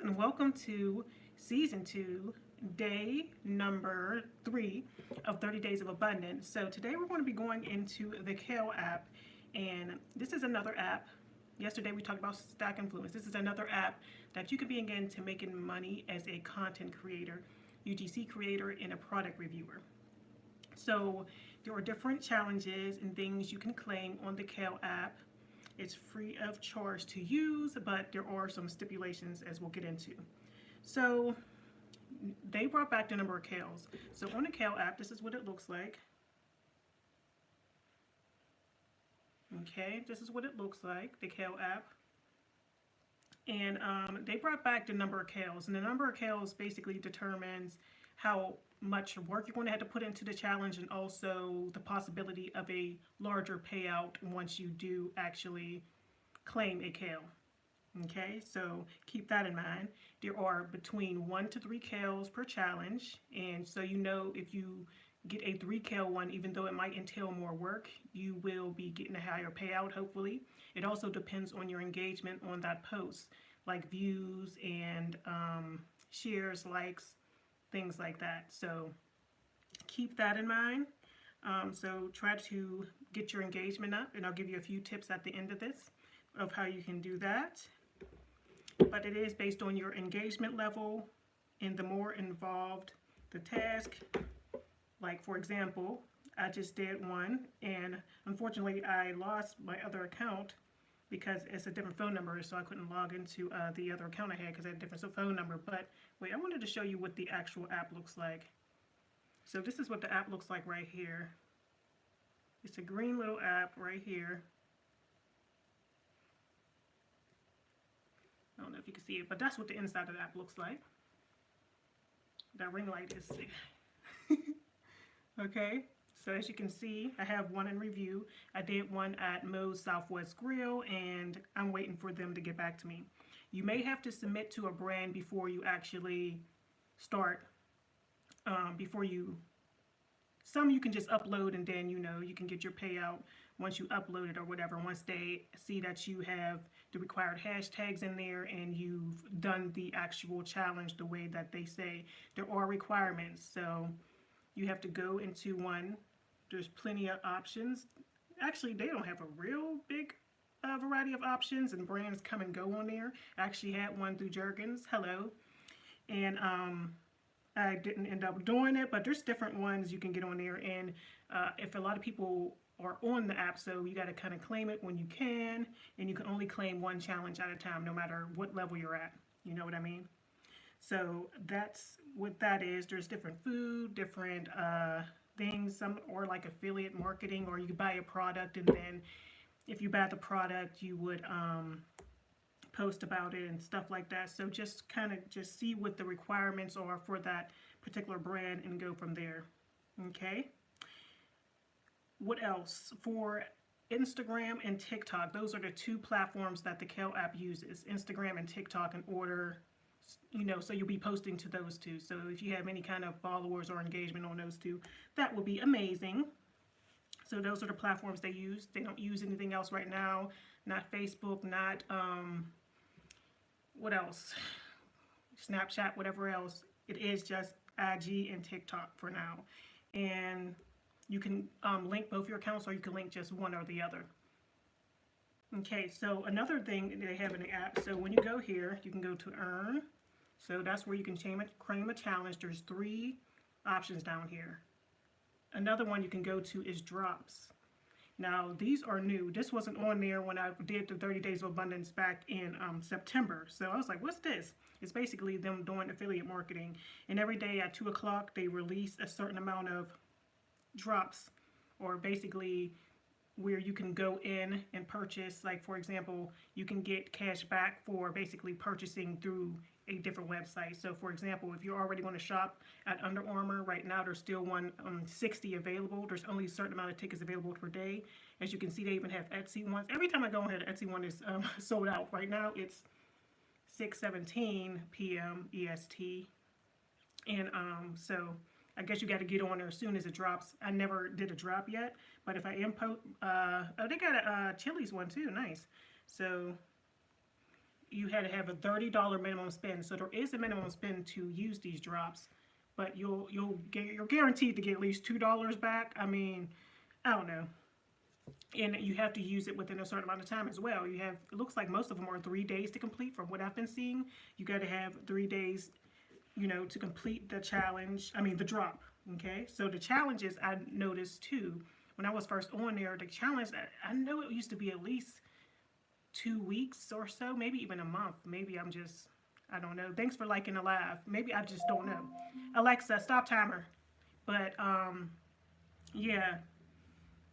and welcome to season 2, day number 3 of 30 Days of Abundance. So today we're going to be going into the Kale app, and this is another app. Yesterday we talked about Stack Influence. This is another app that you could be into making money as a content creator, UGC creator, and a product reviewer. So there are different challenges and things you can claim on the Kale app. It's free of charge to use, but there are some stipulations as we'll get into. So they brought back the number of kales. So on the Kale app, this is what it looks like. Okay, this is what it looks like, the Kale app. And they brought back the number of kales. And the number of kales basically determines how much work you're going to have to put into the challenge, and also the possibility of a larger payout once you do actually claim a kale. Okay, so keep that in mind. There are between 1 to 3 kales per challenge, and so you know if you get a 3 kale one, even though it might entail more work, you will be getting a higher payout, hopefully. It also depends on your engagement on that post, like views and shares, likes, things like that. So keep that in mind. So try to get your engagement up, and I'll give you a few tips at the end of this of how you can do that. But it is based on your engagement level, and the more involved the task. Like for example, I just did one, and unfortunately I lost my other account because it's a different phone number, so I couldn't log into the other account I had because I had a different phone number. But wait, I wanted to show you what the actual app looks like. So this is what the app looks like right here. It's a green little app right here. I don't know if you can see it, but that's what the inside of the app looks like. That ring light is okay. So as you can see, I have one in review. I did one at Moe's Southwest Grill, and I'm waiting for them to get back to me. You may have to submit to a brand before you actually start, some you can just upload, and then you can get your payout once you upload it or whatever, once they see that you have the required hashtags in there and you've done the actual challenge the way that they say. There are requirements, so you have to go into one. There's plenty of options. Actually, they don't have a real big variety of options, and brands come and go on there. I actually had one through Jergens. Hello. And I didn't end up doing it, but there's different ones you can get on there. And if a lot of people are on the app, so you got to kind of claim it when you can, and you can only claim one challenge at a time, no matter what level you're at. You know what I mean? So that's what that is. There's different food, different things, some or like affiliate marketing, or you could buy a product, and then if you buy the product, you would post about it and stuff like that. So just kind of just see what the requirements are for that particular brand and go from there. Okay. What else? For Instagram and TikTok, those are the 2 platforms that the Kale app uses, Instagram and TikTok, in order, so you'll be posting to those 2. So if you have any kind of followers or engagement on those 2, that would be amazing. So those are the platforms they use. They don't use anything else right now, not Facebook, not what else, Snapchat, whatever else. It is just IG and TikTok for now. And you can link both your accounts, or you can link just one or the other. Okay, so another thing they have in the app, so when you go here, you can go to earn. So that's where you can claim a challenge. There's 3 options down here. Another one you can go to is drops. Now these are new. This wasn't on there when I did the 30 Days of Abundance back in September. So I was like, what's this? It's basically them doing affiliate marketing. And every day at 2 o'clock, they release a certain amount of drops, or basically where you can go in and purchase. Like for example, you can get cash back for basically purchasing through a different website. So for example, if you're already going to shop at Under Armour, right now there's still 160 available. There's only a certain amount of tickets available per day. As you can see, they even have Etsy ones. Every time I go ahead, Etsy one is sold out. Right now it's 6:17 p.m. EST, and so I guess you got to get on there as soon as it drops. I never did a drop yet, but if I oh, they got a Chili's one too. Nice. So you had to have a $30 minimum spend. So there is a minimum spend to use these drops, but you're guaranteed to get at least $2 back. I mean, I don't know. And you have to use it within a certain amount of time as well. You have, it looks like most of them are 3 days to complete from what I've been seeing. You got to have 3 days, you know, to complete the challenge. I mean, the drop. Okay. So the challenges I noticed too, when I was first on there, the challenge, I know it used to be at least 2 weeks or so, maybe even a month. Maybe I'm just, I don't know. Thanks for liking the live. Maybe I just don't know. Alexa, stop timer. But, yeah.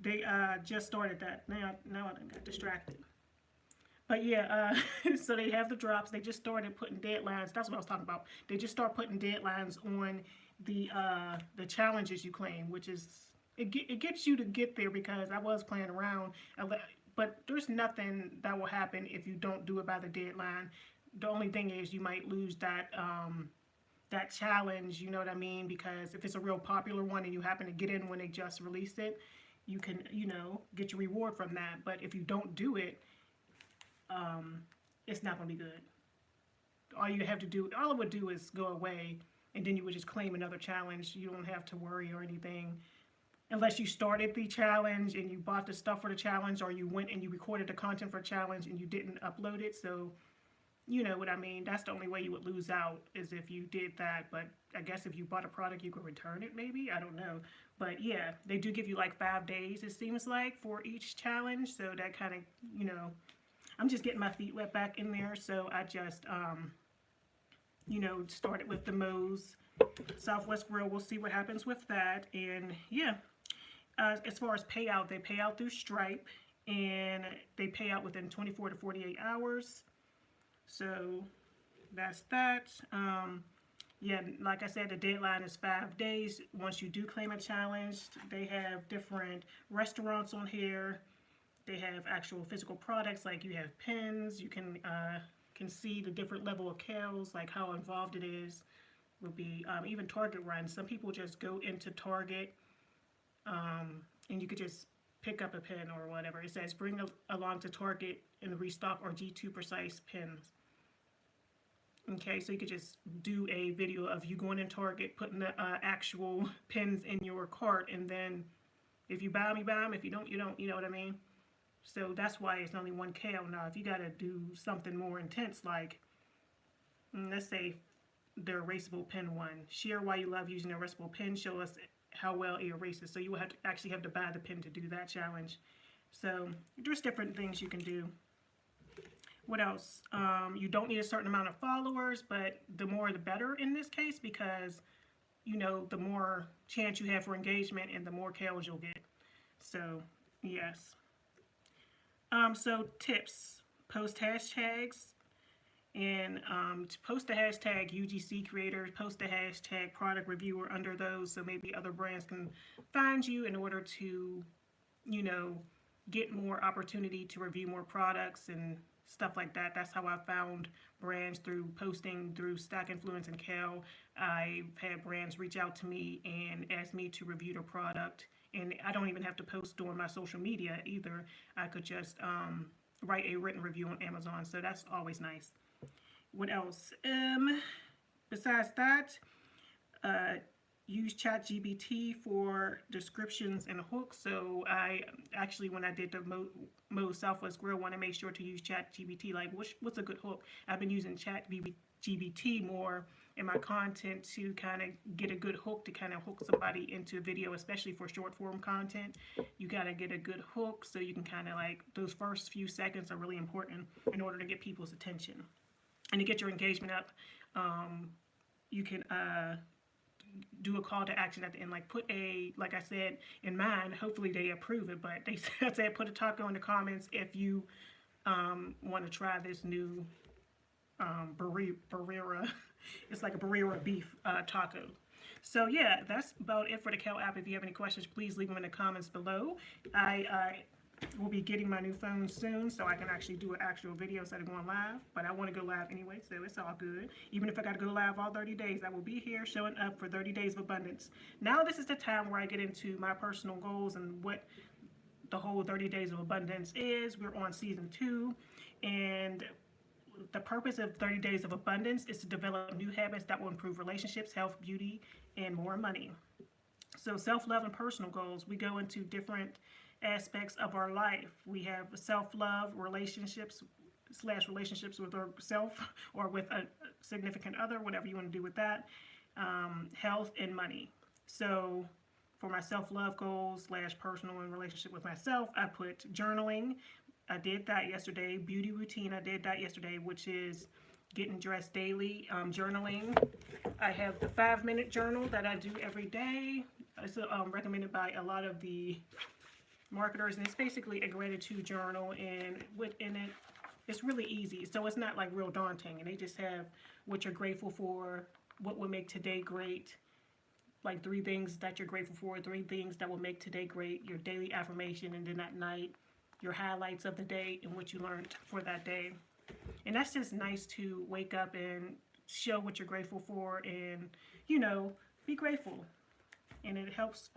They just started that. Now I got distracted. But yeah, so they have the drops. They just started putting deadlines. That's what I was talking about. They just start putting deadlines on the challenges you claim, which is it gets you to get there, because I was playing around, but there's nothing that will happen if you don't do it by the deadline. The only thing is you might lose that that challenge. You know what I mean? Because if it's a real popular one and you happen to get in when they just released it, you can, you know, get your reward from that. But if you don't do it, it's not going to be good. All you have to do, all it would do is go away, and then you would just claim another challenge. You don't have to worry or anything. Unless you started the challenge and you bought the stuff for the challenge, or you went and you recorded the content for a challenge and you didn't upload it. So, you know what I mean? That's the only way you would lose out, is if you did that. But I guess if you bought a product, you could return it maybe. I don't know. But yeah, they do give you like 5 days, it seems like, for each challenge. So that kind of, you know, I'm just getting my feet wet back in there. So I just, you know, started with the Moe's Southwest Grill. We'll see what happens with that. And yeah, as far as payout, they pay out through Stripe, and they pay out within 24 to 48 hours. So that's that. Yeah, like I said, the deadline is 5 days. Once you do claim a challenge, they have different restaurants on here. They have actual physical products, like you have pins. You can see the different level of Kales, like how involved it is. Will be even Target runs. Some people just go into Target, and you could just pick up a pin or whatever. It says bring along to Target and restock or G2 precise pins. Okay, so you could just do a video of you going in Target, putting the actual pins in your cart, and then if you buy them, you buy them. If you don't, you don't. You know what I mean? So that's why it's only 1 Kale. Now, if you got to do something more intense, like, let's say the erasable pen one. Share why you love using an erasable pen. Show us how well it erases. So you will actually have to buy the pen to do that challenge. So there's different things you can do. What else? You don't need a certain amount of followers, but the more the better in this case, because, you know, the more chance you have for engagement and the more Kales you'll get. So, yes. So tips, post hashtags, and to post the hashtag UGC creators, post the hashtag product reviewer under those, so maybe other brands can find you in order to, you know, get more opportunity to review more products and stuff like that. That's how I found brands, through posting through Stack Influence and Kale. I've had brands reach out to me and ask me to review their product, and I don't even have to post on my social media either. I could just write a written review on Amazon, so that's always nice. What else? Besides that, use ChatGPT for descriptions and hooks. So I actually, when I did the Moe's Southwest Grill one, I made sure to use ChatGPT. Like, what's a good hook? I've been using ChatGPT more in my content to kind of get a good hook, to kind of hook somebody into a video, especially for short form content. You got to get a good hook, so you can kind of, like, those first few seconds are really important in order to get people's attention. And to get your engagement up, you can do a call to action at the end, like put a, like I said in mine, hopefully they approve it, but they said put a taco in the comments if you want to try this new Barrera. It's like a Barrera beef taco. So yeah, that's about it for the Kale app. If you have any questions, please leave them in the comments below. I will be getting my new phone soon, so I can actually do an actual video instead of going live. But I want to go live anyway, so it's all good. Even if I got to go live all 30 days, I will be here showing up for 30 days of abundance. Now this is the time where I get into my personal goals and what the whole 30 days of abundance is. We're on season 2, and the purpose of 30 Days of Abundance is to develop new habits that will improve relationships, health, beauty, and more money. So self-love and personal goals, we go into different aspects of our life. We have self-love, relationships with ourself or with a significant other, whatever you want to do with that, health, and money. So for my self-love goals / personal and relationship with myself, I put journaling. I did that yesterday. Beauty routine, I did that yesterday, which is getting dressed daily. Journaling, I have the 5-minute journal that I do every day. It's recommended by a lot of the marketers, and it's basically a gratitude journal, and within it, it's really easy. So it's not like real daunting, and they just have what you're grateful for, what will make today great, like 3 things that you're grateful for, 3 things that will make today great, your daily affirmation, and then at night, your highlights of the day and what you learned for that day. And that's just nice to wake up and show what you're grateful for and, be grateful. And it helps,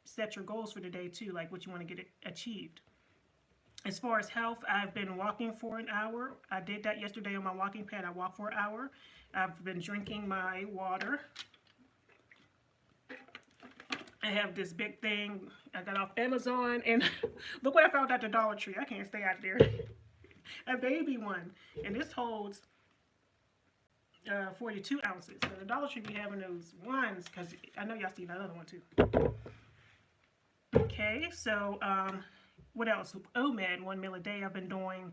set your goals for the day too, like what you want to get achieved. As far as health, I've been walking for an hour. I did that yesterday on my walking pad. I walked for an hour. I've been drinking my water. I have this big thing I got off Amazon, and look what I found at the Dollar Tree. I can't stay out there. A baby one, and this holds 42 ounces. So the Dollar Tree be having those ones, because I know y'all seen that other one too. Okay, so what else? OMAD, 1 meal a day. I've been doing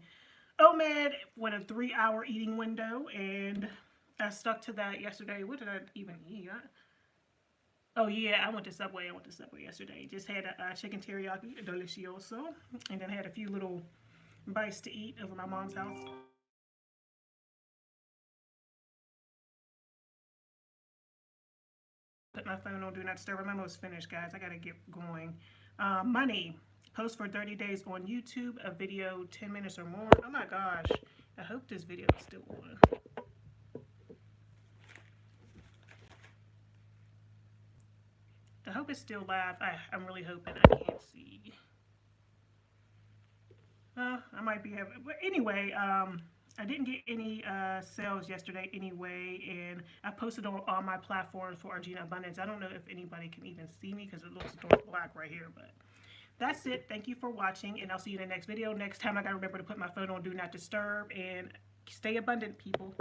OMAD with a 3-hour eating window, and I stuck to that yesterday. What did I even eat? Oh yeah, I went to Subway. Yesterday. Just had a chicken teriyaki, delicioso, and then had a few little bites to eat over my mom's house. Put my phone on Do Not Disturb. I'm almost finished, guys. I gotta get going. Money. Post for 30 days on YouTube. A video 10 minutes or more. Oh my gosh. I hope this video is still on. I hope it's still live. I'm really hoping. I can't see. I might be having, but anyway, I didn't get any sales yesterday anyway, and I posted on all my platforms for Argina Abundance. I don't know if anybody can even see me because it looks black right here, but that's it. Thank you for watching, and I'll see you in the next video. Next time, I gotta remember to put my phone on Do Not Disturb, and stay abundant, people.